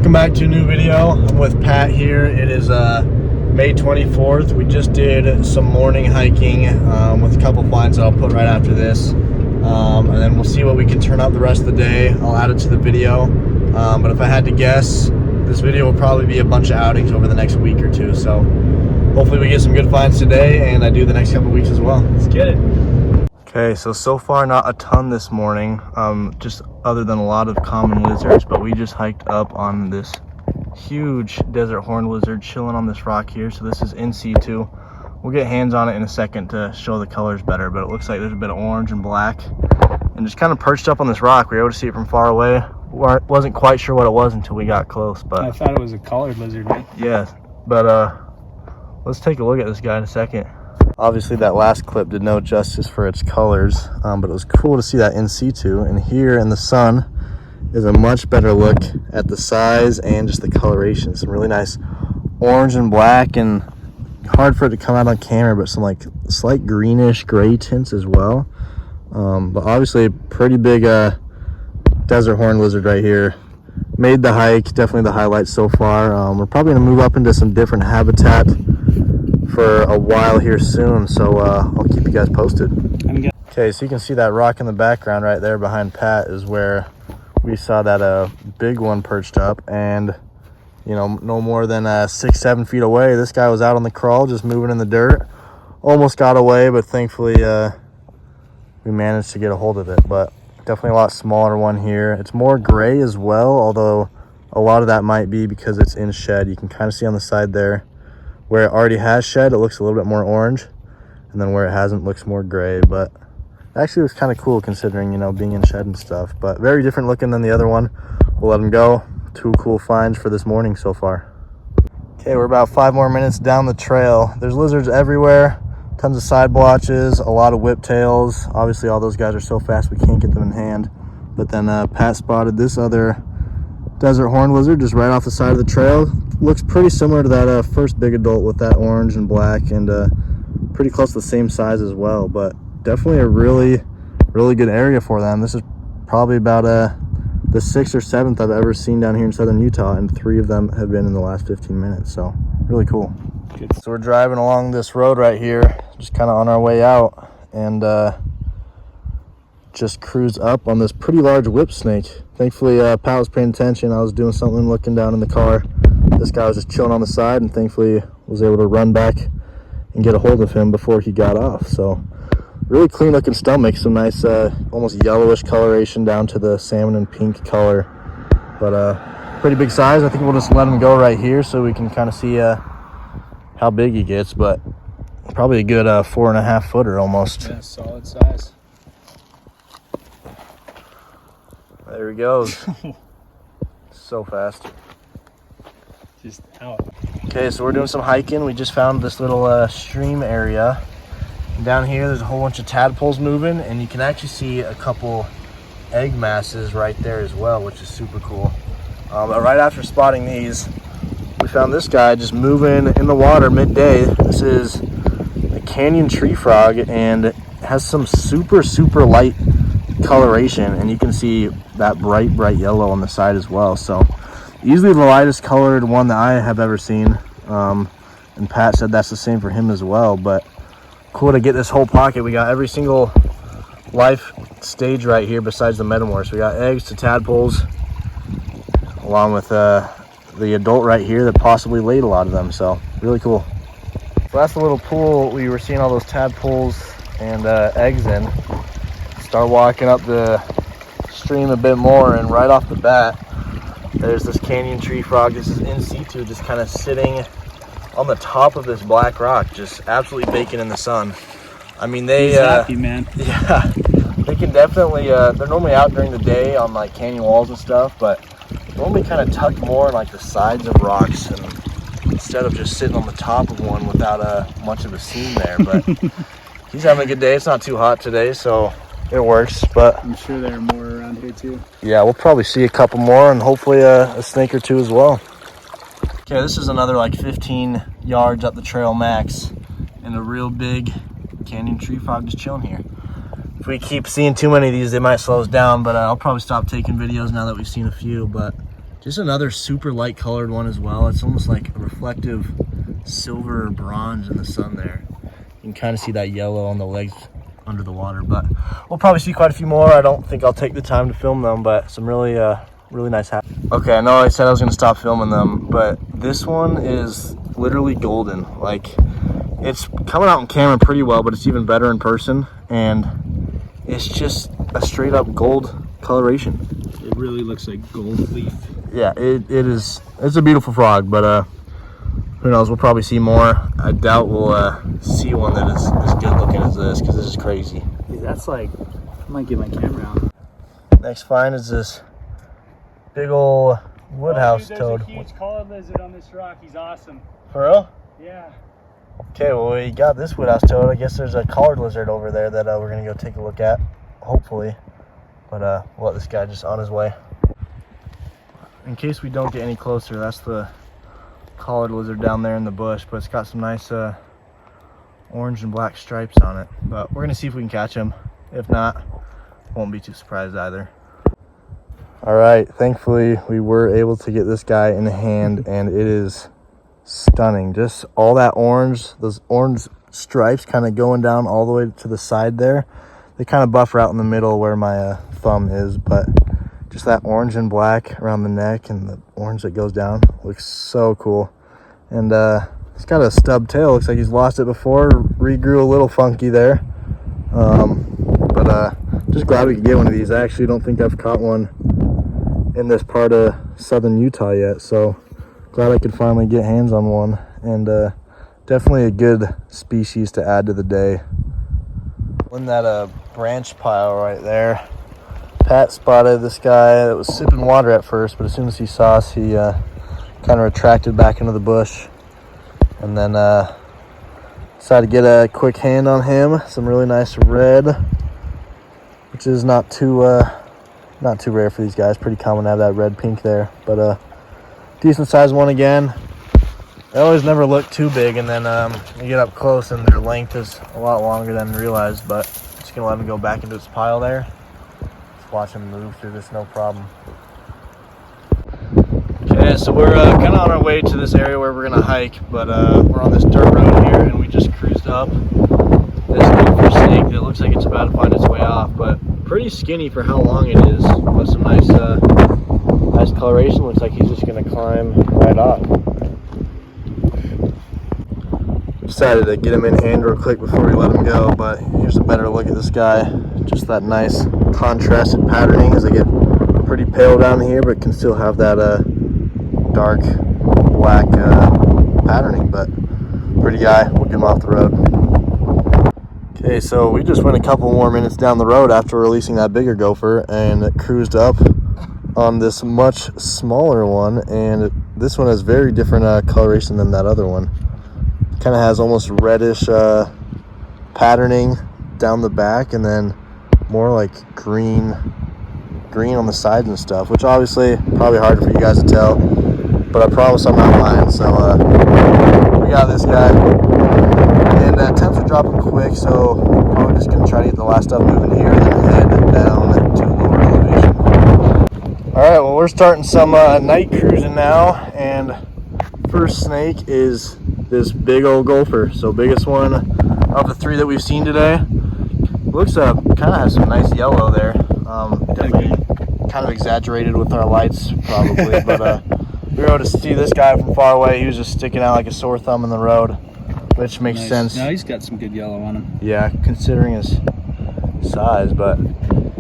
Welcome back to a new video. I'm with Pat here. It is May 24th. We just did some morning hiking with a couple finds that I'll put right after this. And then we'll see what we can turn up the rest of the day. I'll add it to the video. But if I had to guess, this video will probably be a bunch of outings over the next week or two. So hopefully we get some good finds today, and I do the next couple weeks as well. Let's get it. Okay, so far not a ton this morning, just other than a lot of common lizards, but we just hiked up on this huge desert horned lizard chilling on this rock here. So this is in situ. We'll get hands on it in a second to show the colors better, but it looks like there's a bit of orange and black and just kind of perched up on this rock. We were able to see it from far away. Wasn't quite sure what it was until we got close, but I thought it was a collared lizard, man. Yeah, but let's take a look at this guy in a second. Obviously that last clip did no justice for its colors, but it was cool to see that in situ. And here in the sun is a much better look at the size and just the coloration. Some really nice orange and black, and hard for it to come out on camera, but some like slight greenish gray tints as well. But obviously a pretty big desert horned lizard right here. Made the hike, definitely the highlight so far. We're probably gonna move up into some different habitat for a while here soon, so I'll keep you guys posted. Okay, so you can see that rock in the background right there behind Pat is where we saw that big one perched up, and you know, no more than 6-7 feet away, this guy was out on the crawl just moving in the dirt. Almost got away, but thankfully we managed to get a hold of it. But definitely a lot smaller one here. It's more gray as well, although a lot of that might be because it's in shed. You can kind of see on the side there where it already has shed, it looks a little bit more orange, and then where it hasn't looks more gray. But actually it was kind of cool considering, you know, being in shed and stuff, but very different looking than the other one. We'll let him go. 2 cool finds for this morning so far. Okay, we're about 5 more minutes down the trail. There's lizards everywhere, tons of side blotches, a lot of whiptails. Obviously all those guys are so fast we can't get them in hand. But then Pat spotted this other desert horned lizard just right off the side of the trail. Looks pretty similar to that first big adult with that orange and black, and pretty close to the same size as well. But definitely a really good area for them. This is probably about the 6th or 7th I've ever seen down here in southern Utah, and 3 of them have been in the last 15 minutes, so really cool. Good. So we're driving along this road right here, just kind of on our way out, and just cruise up on this pretty large whip snake. Thankfully Pat was paying attention. I was doing something, looking down in the car. This guy was just chilling on the side, and thankfully was able to run back and get a hold of him before he got off. So really clean looking stomach, some nice almost yellowish coloration down to the salmon and pink color, but pretty big size. I think we'll just let him go right here so we can kind of see how big he gets, but probably a good 4.5 footer almost. Yeah, solid size. There he goes. So fast. Just out. Okay, so we're doing some hiking. We just found this little stream area. Down here there's a whole bunch of tadpoles moving, and you can actually see a couple egg masses right there as well, which is super cool. But right after spotting these, we found this guy just moving in the water midday. This is a canyon tree frog, and it has some super light coloration, and you can see that bright yellow on the side as well. So easily the lightest colored one that I have ever seen, and Pat said that's the same for him as well. But cool to get this whole pocket. We got every single life stage right here besides the metamorphs. We got eggs to tadpoles, along with the adult right here that possibly laid a lot of them. So really cool. So that's the little pool we were seeing all those tadpoles and eggs in. Start walking up the stream a bit more, and right off the bat there's this canyon tree frog. This is in situ, just kind of sitting on the top of this black rock, just absolutely baking in the sun. I mean, they happy, man. Yeah, they can definitely they're normally out during the day on like canyon walls and stuff, but normally kind of tucked more in like the sides of rocks, and instead of just sitting on the top of one without much of a seam there. But he's having a good day. It's not too hot today, so it works. But I'm sure there are more around here too. Yeah, we'll probably see a couple more, and hopefully a snake or 2 as well. Okay, this is another like 15 yards up the trail max, and a real big canyon tree frog just chilling here. If we keep seeing too many of these, they might slow us down, but I'll probably stop taking videos now that we've seen a few. But Just another super light colored one as well. It's almost like a reflective silver or bronze in the sun there. You can kind of see that yellow on the legs under the water, but we'll probably see quite a few more. I don't think I'll take the time to film them, but some really nice happenings. Okay, I know I said I was gonna stop filming them, but this one is literally golden. Like, it's coming out in camera pretty well, but it's even better in person, and it's just a straight up gold coloration. It really looks like gold leaf. Yeah, it's a beautiful frog, but who knows, we'll probably see more. I doubt we'll see one that is as good looking as this, because this is crazy. Dude, that's like, I might get my camera out. Next find is this big old woodhouse toad. There's a huge collared lizard on this rock. He's awesome. For real? Yeah. Okay, well, we got this woodhouse toad. I guess there's a collared lizard over there that we're gonna go take a look at, hopefully. But we'll let this guy just on his way. In case we don't get any closer, that's the collared lizard down there in the bush, but it's got some nice orange and black stripes on it. But we're gonna see if we can catch him. If not, won't be too surprised either. All right, thankfully we were able to get this guy in hand, and it is stunning. Just all that orange, those orange stripes kind of going down all the way to the side there. They kind of buffer out in the middle where my thumb is, but just that orange and black around the neck and the orange that goes down looks so cool. And he's got a stub tail. Looks like he's lost it before. Regrew a little funky there. But just glad we could get one of these. I actually don't think I've caught one in this part of southern Utah yet, so glad I could finally get hands on one. And definitely a good species to add to the day. In that branch pile right there, Pat spotted this guy that was sipping water at first, but as soon as he saw us, he kind of retracted back into the bush, and then decided to get a quick hand on him. Some really nice red, which is not too rare for these guys. Pretty common to have that red pink there, but decent sized one again. They always never look too big, and then you get up close and their length is a lot longer than realized, but just gonna let him go back into its pile there. Just watch him move through this, no problem. Okay, so we're kind of on our way to this area where we're gonna hike, but we're on this dirt road here, and we just cruised up this Gopher snake that looks like it's about to find its way off, but pretty skinny for how long it is, with some nice coloration. Looks like he's just gonna climb right off. Decided to get him in hand real quick before we let him go, but here's a better look at this guy. Just that nice contrasted patterning as they get pretty pale down here, but can still have that dark black patterning. But pretty guy. We'll get him off the road. Okay, so we just went a couple more minutes down the road after releasing that bigger gopher, and it cruised up on this much smaller one, and this one has very different coloration than that other one. Kind of has almost reddish patterning down the back, and then more like green on the sides and stuff, which obviously probably hard for you guys to tell, but I promise I'm not lying. So we got this guy, and temps are dropping quick, so probably just gonna try to get the last stuff moving here and then head down to lower elevation. All right, well, we're starting some night cruising now, and first snake is this big old gopher. So biggest one of the three that we've seen today. Looks kind of has some nice yellow there. Definitely kind of exaggerated with our lights probably, but we were able to see this guy from far away. He was just sticking out like a sore thumb in the road, which makes sense. No, he's got some good yellow on him. Yeah, considering his size. But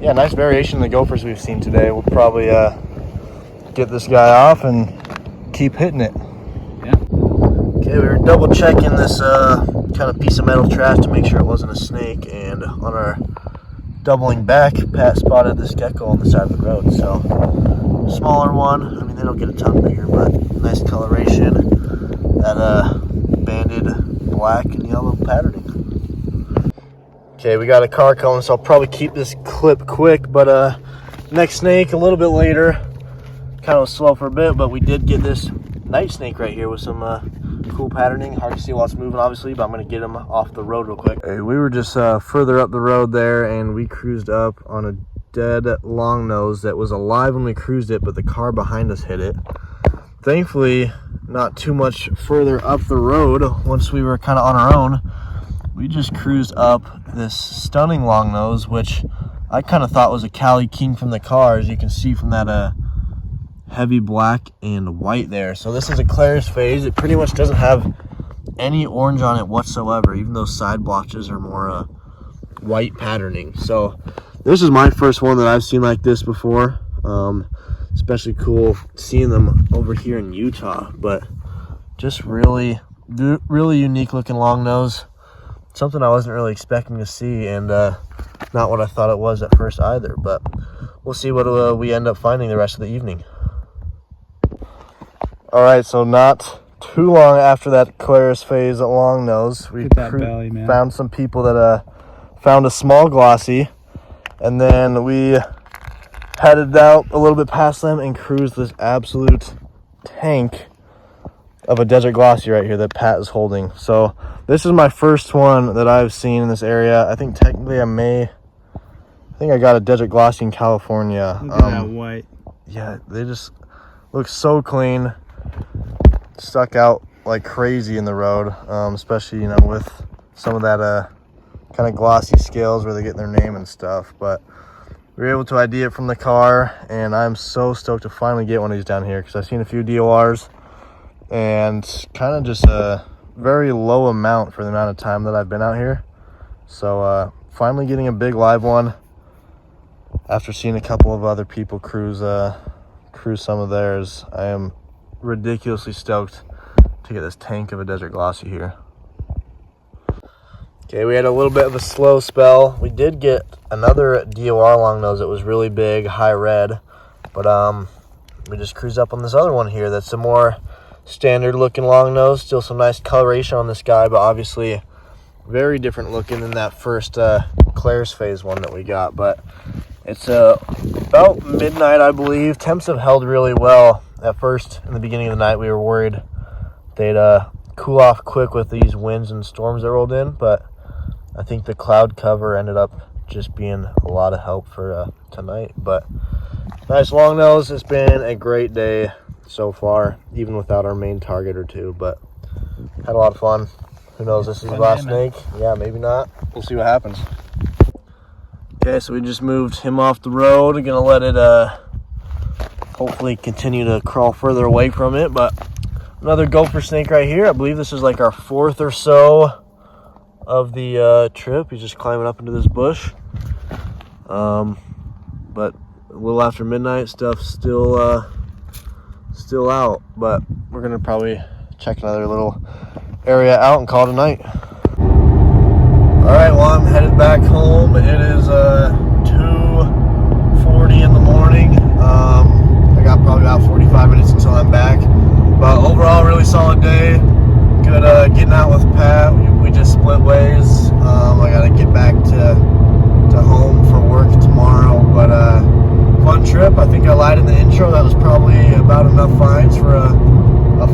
yeah, nice variation in the gophers we've seen today. We'll probably get this guy off and keep hitting it. Okay, we were double checking this kind of piece of metal trash to make sure it wasn't a snake, and on our doubling back, Pat spotted this gecko on the side of the road. So smaller one. I mean, they don't get a ton bigger, but nice coloration. That banded black and yellow patterning. Okay, we got a car coming, so I'll probably keep this clip quick, but next snake a little bit later. Kind of slow for a bit, but we did get this night snake right here with some cool patterning. Hard to see while it's moving, obviously, but I'm going to get him off the road real quick. Hey, we were just further up the road there, and we cruised up on a dead long nose that was alive when we cruised it, but the car behind us hit it. Thankfully, not too much further up the road, once we were kind of on our own, we just cruised up this stunning long nose, which I kind of thought was a Cali King from the car, as you can see from that heavy black and white there. So this is a Claris phase. It pretty much doesn't have any orange on it whatsoever, even though side blotches are more white patterning. So this is my first one that I've seen like this before. Especially cool seeing them over here in Utah, but just really unique looking long nose. Something I wasn't really expecting to see, and not what I thought it was at first either, but we'll see what we end up finding the rest of the evening. All right, so not too long after that Claris phase long nose, we belly, man. found some people that found a small glossy, and then we headed out a little bit past them and cruised this absolute tank of a desert glossy right here that Pat is holding. So this is my first one that I've seen in this area. I think technically I got a desert glossy in California. Look at that white. Yeah, they just look so clean. Stuck out like crazy in the road, especially, you know, with some of that kind of glossy scales where they get their name and stuff. But we were able to ID it from the car, and I'm so stoked to finally get one of these down here, because I've seen a few DORs and kind of just a very low amount for the amount of time that I've been out here. So finally getting a big live one after seeing a couple of other people cruise some of theirs. I am ridiculously stoked to get this tank of a desert glossy here. Okay, we had a little bit of a slow spell. We did get another DOR long nose that was really big, high red, but we just cruised up on this other one here that's a more standard looking long nose. Still some nice coloration on this guy, but obviously very different looking than that first Claris phase one that we got. But it's about midnight, I believe. Temps have held really well. At first, in the beginning of the night, we were worried they'd cool off quick with these winds and storms that rolled in, but I think the cloud cover ended up just being a lot of help for tonight. But nice long nose. It's been a great day so far, even without our main target or two, but had a lot of fun. Who knows, this is the last snake? Yeah, maybe not. We'll see what happens. Okay, so we just moved him off the road. We're gonna let it hopefully continue to crawl further away from it. But another gopher snake right here. I believe this is like our fourth or so of the trip. He's just climbing up into this bush. But a little after midnight, stuff's still out. But we're gonna probably check another little area out and call it a night. All right, well, I'm headed back home. It is 2:40 in the morning. I got probably about 45 minutes until I'm back. But overall, really solid day. Good getting out with Pat. We just split ways. I gotta get back to home for work tomorrow. But fun trip. I think I lied in the intro. That was probably about enough finds for a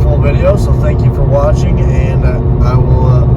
full video. So thank you for watching, and I will